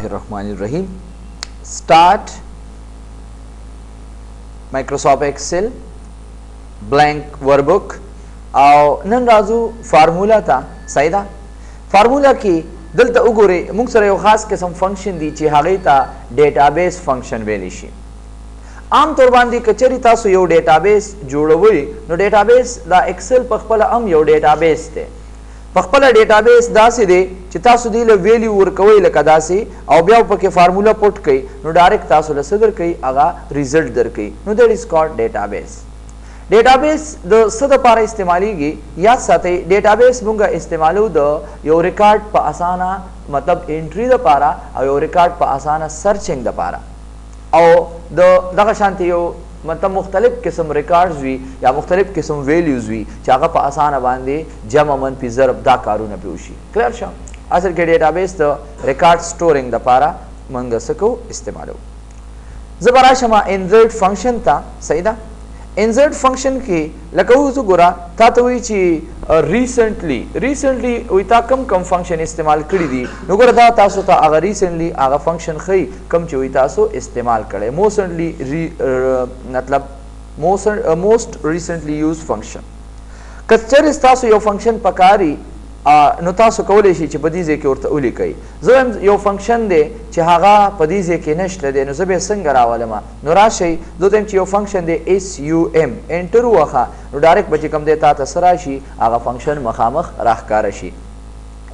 Bismillahirrahmanirrahim. Start Microsoft Excel blank workbook او نن راځو فارمولا ته سیدا فارمولا کې دلته وګورئ موږ سره یو خاص قسم فنکشن دی چې هغه ته ډیټابیس فنکشن ویل شي. عام طور باندې کچری تاسو یو ډیټابیس جوړوي نو ډیټابیس دا ایکسل په خپل یو ډیټابیس دی. په خپل ډیټابیس داسې دی چې تاسو دی له ویلیو ورکوي لکه داسې او بیا پکې فارمولا پټ کړئ نو ډایرکټ تاسو له صدر کوي هغه ریزلټ درکوي نو دیٹ از کالډ ډیټابیس. ډیټابیس د څه لپاره استعمالیږي یاد ساتئ ډیټابیس موږ استعمالو د یو ریکارډ په اسانه مطلب انټری لپاره او یو ریکارډ په اسانه سرچینګ لپاره او دغه شانتي یو مطلب مختلف قسم ریکارډز وي یا مختلف قسم ویلیوز وي چې هغه په اسانه باندې جمع منفي ضرب دا کارونه به وشي. کلیر شو اصل کې ډیټابیس د ریکارډ سټورینګ لپاره موږ سکو استعمالو. زبر شمه انسرټ فنکشن ته سیدا انسرټ فنکشن کې لکه اوس ګورا تا ته وی چې ریسنټلی وی تا کم فنکشن استعمال کړی دي نو ګوره دا تاسو ته هغه ریسنټلی هغه فنکشن خي کم چې وی تاسو استعمال کړي مطلب موست ریسنټلی یوز فنکشن. کچر تاسو یو فنکشن پکاري نو تاسو کولای شئ چې په دې ځای کې ورته ولیکئ. زه یو فنکشن دی چې هغه په دې ځای کې نشته دی نو زه به څنګه راولم نو راشئ زه چې یو فنکشن دی SUM انټر وخه نو ډایرکټ به چې کوم دی تا ته څه راشي هغه فنکشن مخامخ راښکاره شي.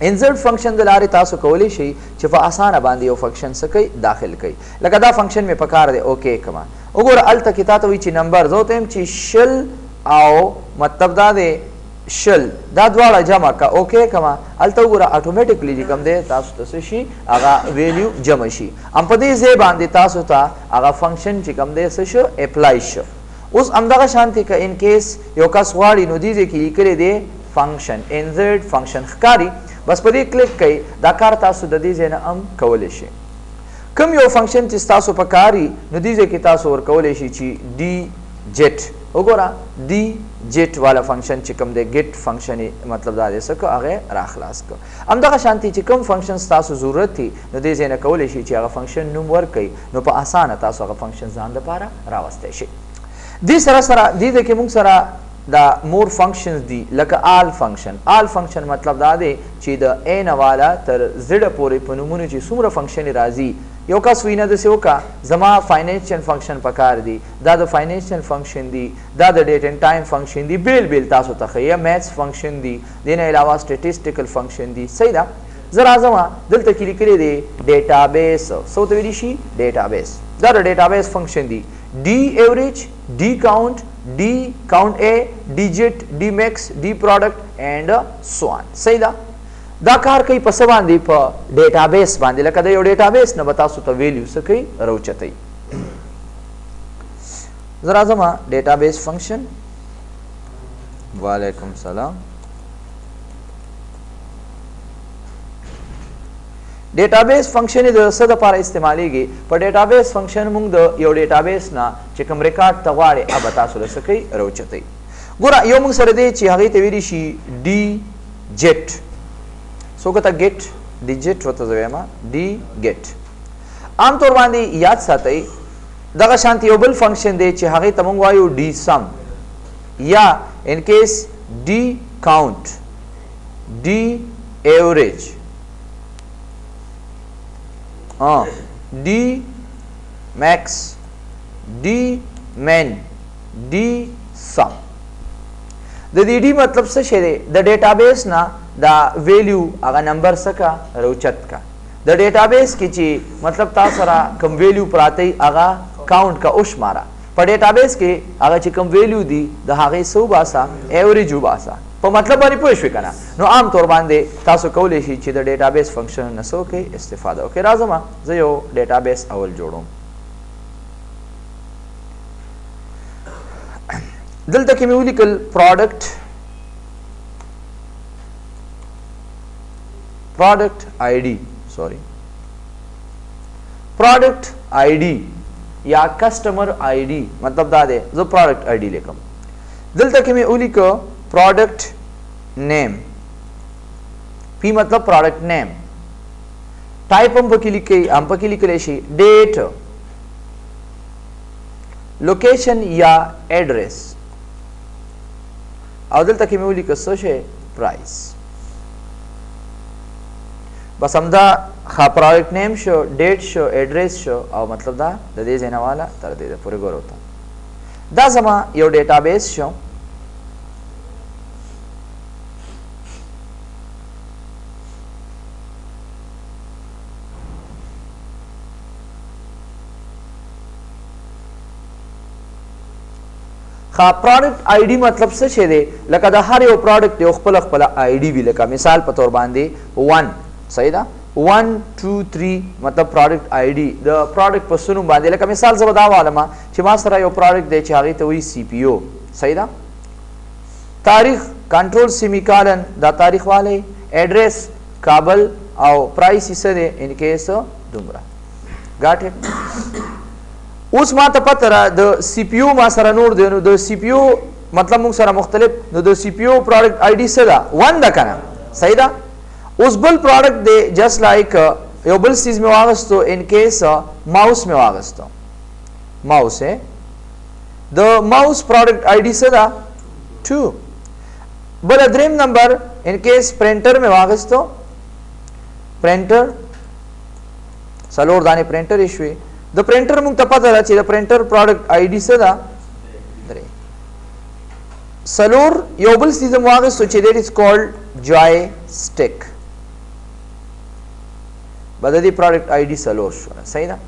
انسرټ فنکشن د لارې تاسو کولی شئ چې په اسانه باندې یو فنکشن څه کوي داخل کوي. لکه دا فنکشن مې پکار دی اوکې کما وګوره هلته کې تا ته وایي چې نمبر زه ورته یم چې شل او مطلب دا دی شل دا دواړه جمع کا اوکې کما الته وګوره اتوماتیکلی چې کوم دی تاسو ته شي هغه ویلیو جمع شي. ام په دې ځای باندې تاسو ته هغه فنکشن چې کوم دی څه شو اپلای شو. اوس همدغه شانتي که ان کیس یو کس غواړي نو دې کې لیکلی دی فنکشن انسرټ فنکشن ښکاري بس په دې کلیک کوي دا کار تاسو د دې ځای نه هم کولی شئ. کوم یو فنکشن چې تاسو پکاري نو دې ځای کې تاسو ورکولی شئ چې ډي جیټ وګوره ډي جیټ والا فنکشن چې کوم دی ګیټ فنکشن مطلب دا دی څه کو هغه راخلاص کو. همدغه شانتي چې کوم فنکشن تاسو ضرورت دي نو دې ځای نه کولی شئ چې هغه فنکشن نوم ورکړئ نو په اسانه تاسو هغه فنکشن ځان لپاره راوستی شئ. دې سره دې کې موږ سره دا مور فنکشنز دي لکه آل فنکشن مطلب دا دی چې د A نه والا تر زړه پورې په نومونو چې څومره فنکشن راځي یو کس وینه داسې وکړه زما فاینانشل فنکشن پکار دی دا د فاینانشل فنکشن دی دا د ډیټ اینډ ټایم فنکشن دی بیل تاسو ته ښیي میتھس فنکشن دی دې نه علاوه سټیټسټیکل فنکشن دی صحیح ده. زه راځم دلته کې لیکلی دی ډیټابیس څه ورته ویلی شي ډیټابیس دا د ډیټابیس فنکشن دی ډي ایوریج ډي کاونټ D count A digit D max D product and so on सही दा कार कोई पस बांधी प डेटाबेस बांधी लका द यो डेटाबेस न बतासु त वैल्यू स कई रोचतई. जरा जमा डेटाबेस फंक्शन वालेकुम सलाम database function د څه لپاره استعمالیږي په ډیټابیس فنکشن موږ د یو ډیټابیس نه چې کوم ریکارډ ته غواړي هغه تاسو له څه کوي راوچتئ. ګوره یو موږ سره دی چې هغې ته ویلی شي ډي جیټ څوک ته ګیټ ډي جیټ ورته زه وایم ډي ګیټ. عام طور باندې یاد ساتئ دغه شانتي یو بل فنکشن دی چې هغې ته موږ وایو ډي سم یا ان کیس ډي کاونټ ډي ایوریج D max D min D sum د دې D मतलब څه شی دی د ډیټابیس نه دا ویلیو هغه نمبر سکا روچت کا د ډیټابیس کې چې مطلب تاسو را کوم ویلیو پراته هغه کاونټ کا اوش مارا په ډیټابیس کې هغه چې کوم ویلیو دی د هغه سو باسا ایوریج وباسا په مطلب باندې پوه شئ کنه نو عام طور باندې تاسو کولی شئ چې د ډیټابیس فنکشن نه څه وکړئ استفاده وکړئ. راځم زه یو ډیټابیس اول جوړوم. دلته کې مې ولیکل پروډکټ آی डी یا کسٹمر آئی डी مطلب دا دی زه پروډکټ آئی डी لیکم. دلته کې مې ولیکو प्रोडक्ट नेम पी मतलब product name ټایپ هم پکې لیکي هم پکې لیکلی شي ډیټ لوکیشن یا ایډریس او دلته کې مې ولیکه څه شی پرایس بس همدا ښه پروډکټ نیم شو ډیټ شو ایډریس شو او مطلب دا د دې ځای نه والا تر دې پورې ګورو ته دا زما یو ډیټابیس شو ښه پروډکټ آی ډي مطلب څه شی دی لکه د هر یو پروډکټ یو خپله خپله آی ډي وي لکه مثال په طور باندې 1 صحیح ده 1 2 3 مطلب پروډکټ آی ډي د پروډکټ په څه نوم باندې لکه مثال زه به دا وایم چې ما سره یو پروډکټ دی چې هغې ته وایي سی پی او صحیح ده تاریخ کنټرول سیمی کالن دا تاریخ والی ایډریس کابل او پرایس یې څه دی ان کیس دومره ګاټ اټ اوس ما ته پته را د سی پی یو ما سره نور دی نو د سی پی یو مطلب موږ سره مختلف نو د سی پی یو پروډکټ آی ډي څه ده 1 ده که نه صحیح ده اوس بل پروډکټ دی جسٹ لایک یو بل چیز مې واغستو ان کیس ماوس مې واغستو ماوس د ماوس پروډکټ آی ډي څه ده 2 بل دریم نمبر ان کیس پرنټر مې واغستو پرنټر څلور دانې پرنټر یې شوې د پرنټر موږ ته پته ده چې د پرنټر پروډکټ آی ډي څه ده 3 څلور یو بل څیز مې واغستو چې دیټ از کالډ جای سټیک به د دې پروډکټ آی ډي څلور شوه صحیح ده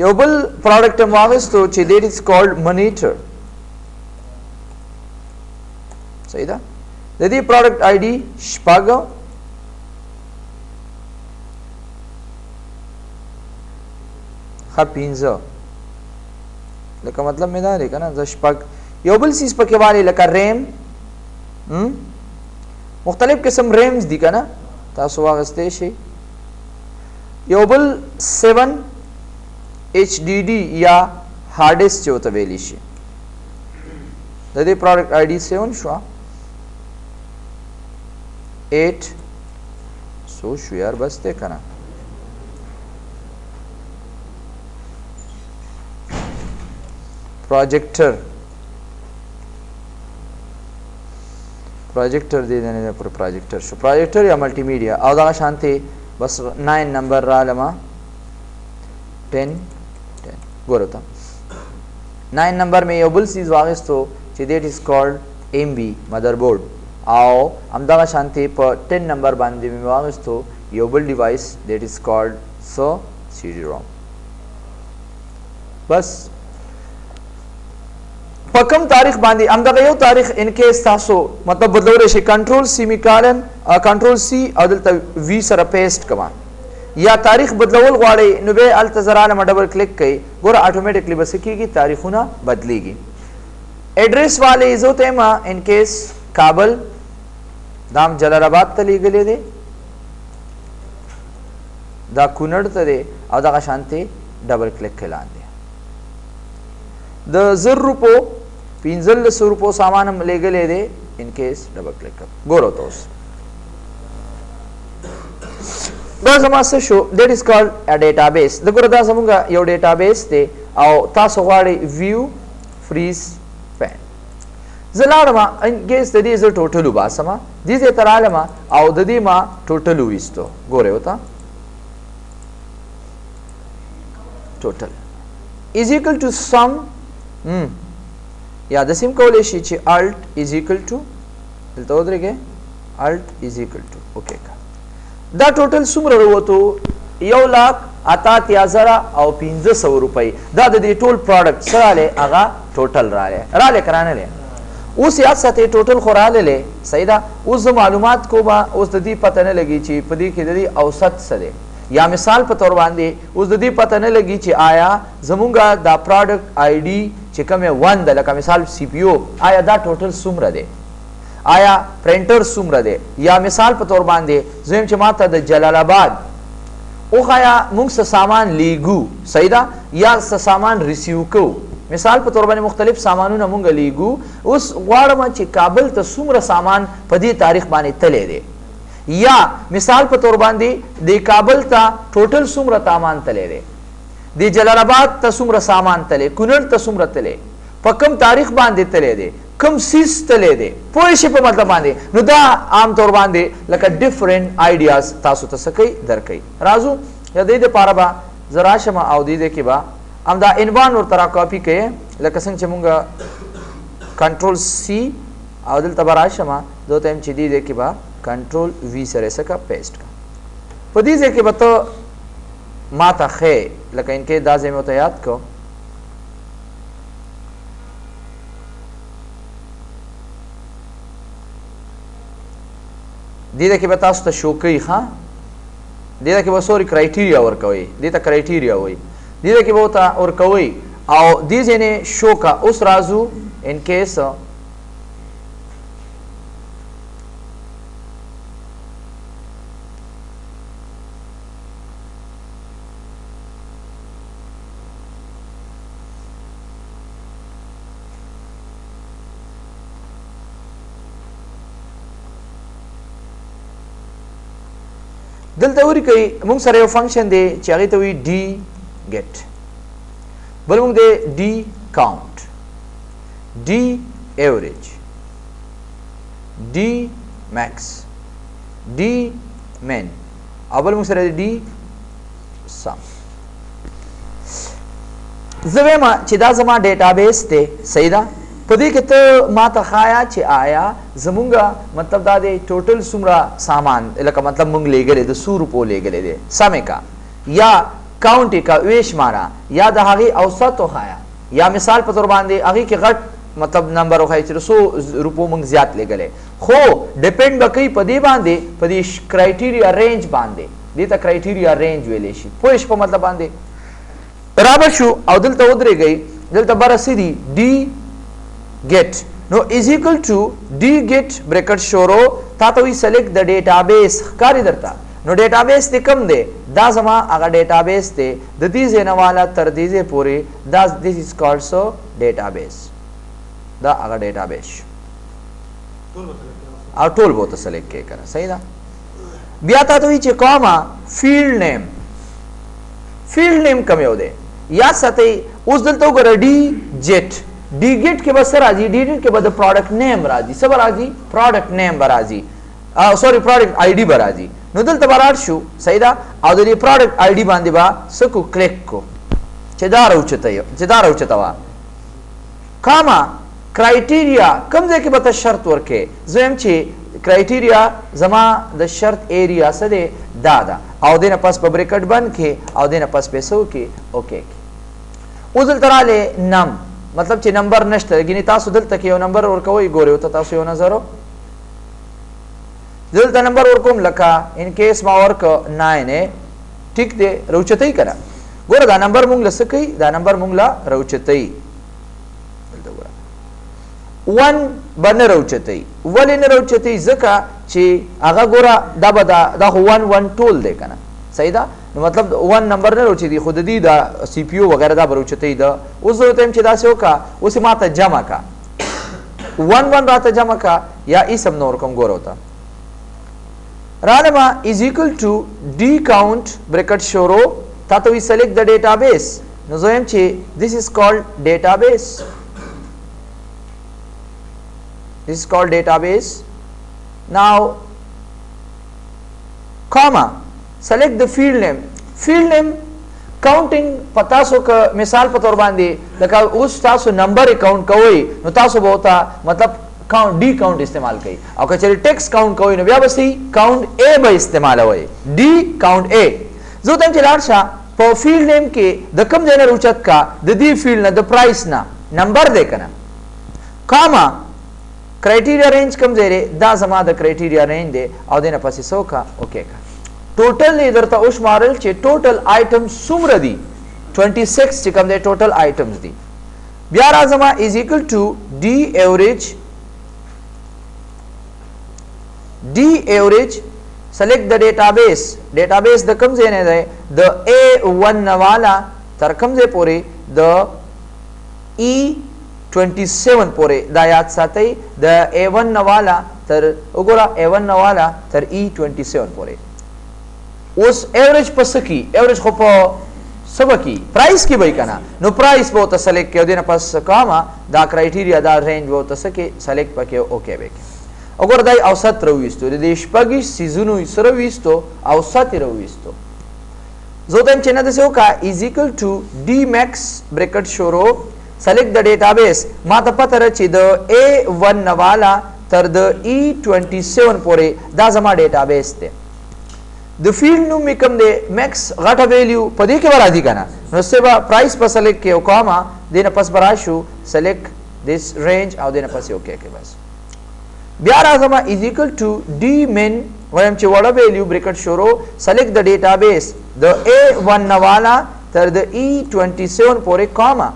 یو بل پروډکټ مې واغستو چې دیټ از کالډ منیټر صحیح ده د دې پروډکټ آی ډي شپږ ښه پنځه لکه مطلب مې دا دی که نه زه شپږ یو بل څیز پکې والی لکه ریم مختلف قسم ریمز دي که نه تاسو واغستی شئ یو بل 7 ایچ ډي ډي یا هارډیسک چې ورته ویلی شي د دې پروډکټ آی ډي 7 شوه 8 څو شو یار بس دی که نه پروجیکټر دی نه پر پروجیکټر شو پروجیکټر یا ملټي میډیا او دغه شانتې بس 9 نمبر رالمه 10 ګورو ته 9 نمبر مې یو بل څیز واغستو چې دیټ از کالډ ایم بي مدر بورډ او همدغه شانتې په 10 نمبر باندې مې واغستو یو بل ډیوایس دیټ از کالډ سو سی ډي روم بس په کوم تاریخ باندې همدغه یو تاریخ ان کیس تاسو مطلب بدلولی شي کنټرول سیمی کالن کنټرول سی او دلته وی سره پیسټ کما یا تاریخ بدلول غواړئ نو بیا هلته زه رالم ډبل کلیک کوئ ګوره اټومیټکلی به څه کېږي تاریخونه بدلیږي ایډریس والی زه ورته یم ان کیس کابل دا هم جلال آباد ته لیږلی دی دا کونړ ته دی او دغه شانتې ډبل کلیک کوئ لاندې د 1000 روپو 1500 روپو سامان هم لیږلی دی ان کیس ډبل کلیک ګورو ته اوس دا زما څه شو دیټ از کالډ ا ډیټابیس د ګوره دا زمونږ یو ډیټابیس دی او تاسو غواړئ ویو فریز پین زه لاړم ان کیس د دې زه ټوټل وباسم دې ځای ته رالم او د دې ما ټوټل وویستو ګورئ ورته ټوټل is equal to sum یا داسې هم کولی شي چې alt is equal to دلته ودرېږئ alt is equal to اوکې دا ټوټل څومره راووتو 1,88,1500 روپۍ دا د دې ټول پروډکټ څه رالی هغه ټوټل رالی که رانلی اوس یاد ساتئ ټوټل خو رالی صحیح ده اوس زه معلومات کوم اوس د دې پته نه لګي چې په دې کې د دې اوسط څه دی یا مثال په تور باندې اوس د دې پته نه لګي چې آیا زمونږ دا پروډکټ آی ډي چې کوم 1 ده لکه مثال سی پی او آیا دا ټوټل څومره دی آیا پرنټر څومره دی یا مثال په تور باندې زم چې ماته د جلال آباد اوخایا موږ څه سامان لیږو صحیح ده یا څه سامان ریسیو کوو مثال په تور باندې مختلف سامانونه مونږ لیږو اوس غواړم چې کابل ته څومره سامان په دې تاریخ باندې تللی دی یا مثال په تور باندې د کابل ته ټوټل څومره سامان تللی دی، د جلال آباد ته څومره سامان تللی، کونړ ته څومره تللی، په کوم تاریخ باندې تللی دی، کوم سیس تللی دی، پوه شئ په مطلب باندې. نو دا عام طور باندې لکه ډیفرنٹ آیډیاز تاسو ته څه کوي درکوي. راځو د دې دپاره به زه راشم او دې کې به همدا عنوان ورته را کاپي کوې لکه څنګه چې مونږ کنټرول سی او دلته به راشم زه ورته یم چې دې کې به کنټرول وي سره څه که پیسټ که. په دې ځای کې به ته ما ته ښې لکه انکې دا ځای مې ورته یاد کړو. دې کې به تاسو ته شو کوي ښه، دې کې به سوري کرایټیریا ورکوي، دې ته کرایټیریا وایي، دې کې به ورته ورکوي او دې ځای نه شو کا. اوس راځو ان کیس دلته وری کوي موږ سره یو فنکشن دی چې هغه ته وی D get، بل موږ دی D count، D average، D max، D min او بل موږ سره D sum. زه وایم چې دا زما ډیټابیس دی، صحیح ده. په دې کې ته ما ته ښایا چې آیا زمونږ مطلب دا دی ټوټل څومره سامان لکه مطلب مونږ لیږلی د 100 روپو لیږلی دی سمې کا، یا کاونټ یې کا ویې شماره، یا د هغې اوسط وښایا، یا مثال په طور باندې هغې کې غټ مطلب نمبر وښایي چې د 100 روپو مونږ زیات لیږلی. خو ډیپینډ به کوي په دې باندې په دې کرایټیریا رینج باندې، دې ته کرایټیریا رینج ویلی شي. پوه شي په مطلب باندې. برابر شو او دلته ودرېږئ، دلته بره څه دي D get نو is equal to d get bracket شورو تا ته وی select the database ښکاري درته. نو database دی کم دی، دا زما هغه database دی د دې ځای نه والا تر دې ځای پورې، دا this is called so database، دا هغه database او ټول به ورته select کې کنه، صحیح ده. بیا تا ته وی چې کاما field name، field name کوم یو دی یاد ساتئ. اوس دلته وګوره d get، D gate के बाद सर राजी, D gate के बाद product name राजी, सब राजी product name बराजी, sorry product ID बराजी. नो दलते बराड शू सही दा और दली प्रोडक्ट आईडी बांधे बा सकु क्लिक को चेदार उच्चतवा कामा क्राइटेरिया कम जे के बता शर्त वर्के जोम चे क्राइटेरिया जमा द शर्त एरिया सदे दादा और देना पास ब्रैकेट बन के और देना पास पैसों के ओके उजल तराले नम मतलब چې نمبر نشته ګینه تاسو دلته کې یو نمبر ورکوي ګوري او تاسو یو نظر دلته نمبر ورکوم لکه ان کیس ما ورک 9 ټیک دی روچتای کړه ګوره دا نمبر مونږ لسکې دا نمبر مونږ لا روچتای دلته ګوره 1 باندې روچتای ولې نه روچتای ځکه چې هغه ګوره دا به دا 1 1 ټول دی کنه صحیح ده. نو مطلب 1 نمبر نه روچي دي خود دي دا سی پی یو وغیرہ دا بروچتي دا اوس ته تم چې دا سو کا اوس ماته جمع کا 1 1 راته جمع کا یا اسم نور کوم ګور ہوتا رانما is equal to d count bracket شورو تا ته وی select the database. نو زویم چې this is called database, this is called database. Now comma select the field name, field name counting पता सो का मिसाल पे तौर बांधे लगा उस तासो नंबर अकाउंट कोई नो तासो बहुता मतलब काउंट डी काउंट इस्तेमाल कई और कचरे टेक्स्ट काउंट कोई नो व्यावसी काउंट ए बा इस्तेमाल हुए डी काउंट ए जो तम चिलार शा पर फील्ड नेम के द कम देना रुचत का द दी फील्ड ना द प्राइस ना नंबर देखना कामा क्राइटेरिया रेंज कम दे रे दा जमा द क्राइटेरिया रेंज दे और देना पासी सो का ओके का टोटल इधर था उस मॉडल चे टोटल आइटम्स सुमर दी 26 चे कम दे टोटल आइटम्स दी ब्यार आजमा is equal to D average select the database the कम जे ने द A1 वाला तर कम जे पोरे द E27 पोरे द याद साथई द A1 वाला تر وګوره A1 نوالا تر E27 پورې. اوس ایوریج پس کی ایوریج خو په سبا کی پرایس کی وای کنه نو پرایس به ته سلیکټ کړو دینه پس کاما دا کرایټیریا دا رینج وو ته سکه سلیکټ پکې اوکے وکړه. وګوره دای اوسط رويستو د شپږ سیزونو سره وېستو اوسط رويستو زوتم چې نه د سو کا از ایکوال ټو D max bracket شورو select the database ما ته پته را چې د A1 نوالا تر د E27 پورې دا زما database ته د فیلډ نوم کوم دی میکس غټه ویلیو په دې کې ورادي کنه نو سبا پرایس په سلیکټ کې او کومه دینه پس براشو سلیکټ دیس رینج او دینه پس اوکے کې بس بیا راځم از ایکوال ټو डी min ویم چې وړه ویلیو بریکټ شروع سلیکټ د ډیټابیس د A1 نوالا تر د E27 پورې کومه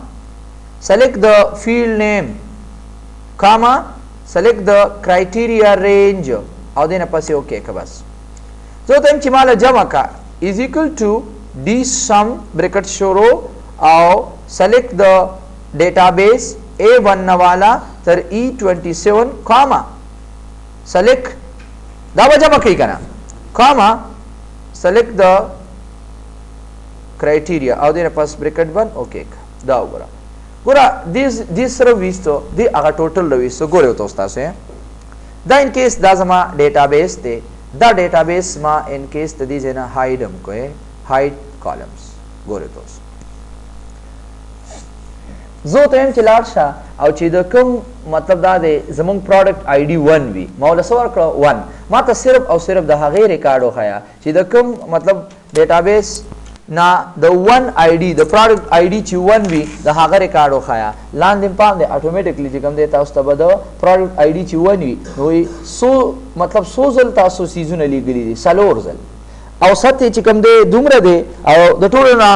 select the field name comma select the criteria range او دینه پس اوکے کې بس زه ته چې مال جمع کا is equal to d sum bracket شروع او select the database A1 نوالا تر E27 comma select دا به جمع کوي کنه comma select the criteria او دینه پس bracket 1 اوکے دا وګوره ګوره this سره ویستو دی هغه ټوټل ویستو ګوره تاسو تاسو دا ان کیس دا زما ډیټابیس ته دا ډیټابیس ما ان کیس ته دي جنا هایډم کوه هایډ کالمز ګوره تاسو زه ته هم چلارشه او چې د کوم مطلب دا دی زمون پروډکټ آی ډی 1 وی ما ول سوار کړ 1 ما ته صرف او صرف د هغه ریکارډ وخایا چې د کوم مطلب ډیټابیس نا د 1 آی ډی د پروډکټ آی ډی چې 1 وی د هغه ریکارډ وخایا لاندې پام دی اتوماتیکلی چې کوم دی تاسو ته به د پروډکټ آی ډی چې 1 وی نو سو مطلب سو ځل تاسو سیزونه لګلی دي سلور ځل او سته چې کوم دی دومره دی او د ټولو نه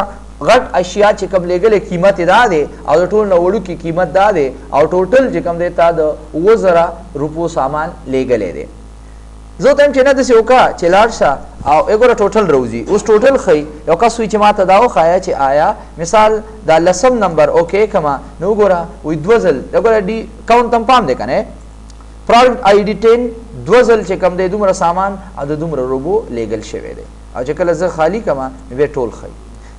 غټ اشیاء چې کوم لګل قیمت دا دی او د ټولو نه وړو کی قیمت دا دی او ټوټل چې کوم دی تا د 2000 روپو سامان لګلې دی زه ته چې نه د سوکا چې لارشه او وګوره ټوټل روزي اوس ټوټل خي یو کا سوي چې ماته داو خایا چې آیا مثال دا لسم نمبر اوکے کما نو ګوره وې دوزل وګوره دی کاونټ تم پام دی کنه پروډکټ آی ډی 10 دوزل چې کوم دی دومره سامان او د دومره روبو لګل شوی دی او چې کله زه خالی کما به ټول خي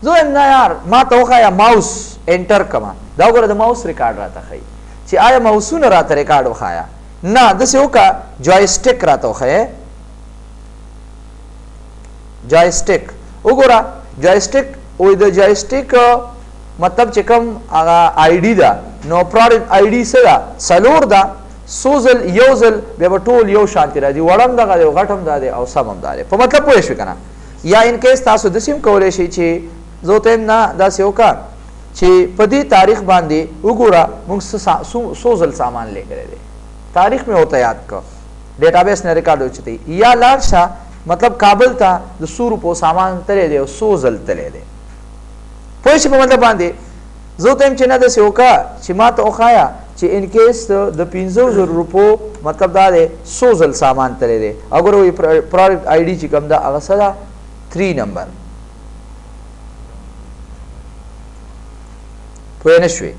زه نه یار ما ته خایا ماوس انټر کما دا وګوره د ماوس ریکارډ راته خي چې آیا ماوسونه راته ریکارډ وخایا نه د سوکا جوایسټیک راته وخه جوایسټیک وګوره جوایسټیک او د جوایسټیک مطلب چې کوم هغه آی ډی دا نو پروډکټ آی ډی سره سلور دا سوزل یوزل به ټول یو شانتی راځي وړم دغه غټم دا دی او سمم دا دی په مطلب پوه شو کنه یا ان کیس تاسو د سیم کولای شي چې زوته نه دا سوکا چې په دې تاریخ باندې وګوره موږ سوزل سامان لګره دي تاریخ में होता याद का डेटाबेस ने रिकॉर्ड हो चुकी या लार्शा मतलब काबल था जो 100 रुपये सामान तले दे 100 जल तले दे पोइश पे मतलब बांधे जो टाइम चना दे सेवका चिमा तो खाया ची इन केस द 500 रुपये मतलब दा दे 100 जल सामान तले दे अगर वो प्रोडक्ट आईडी ची कम दा अगसदा 3 नंबर पोइनशवे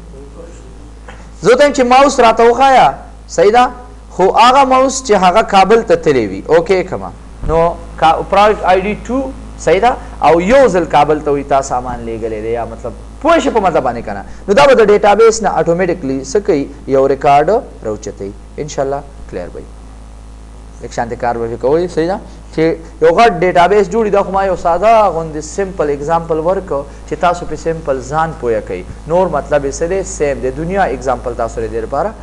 जो टाइम ची माउस राता हो खाया صحیح ده خو هغه ماوس چې هغه کابل ته تللی وي اوکے کما نو پروډکټ آی ډی 2 صحیح ده او یو ځل کابل ته وي تا سامان لګلې دی یا مطلب پوه شي په مطلب باندې کنه نو دا به د ډیټابیس نه اتوماتیکلی سکی یو ریکارډ راوچتای ان شاء الله کلیر وي یک شانته کار به کوي صحیح ده چې یو غټ ډیټابیس جوړی دا خو ما یو ساده غوند سمپل एग्जांपल ورک چې تاسو په سمپل ځان پوهه کوي نور مطلب یې سره سیم د دنیا एग्जांपल تاسو لري لپاره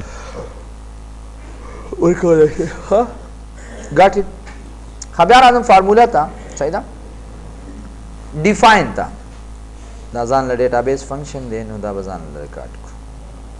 ورکول شي ها got it خبر اعظم فارمولا تا صحیح ده ډیفاین تا دا ځان له ډیټابیس فنکشن دی نو دا ځان له ریکارډ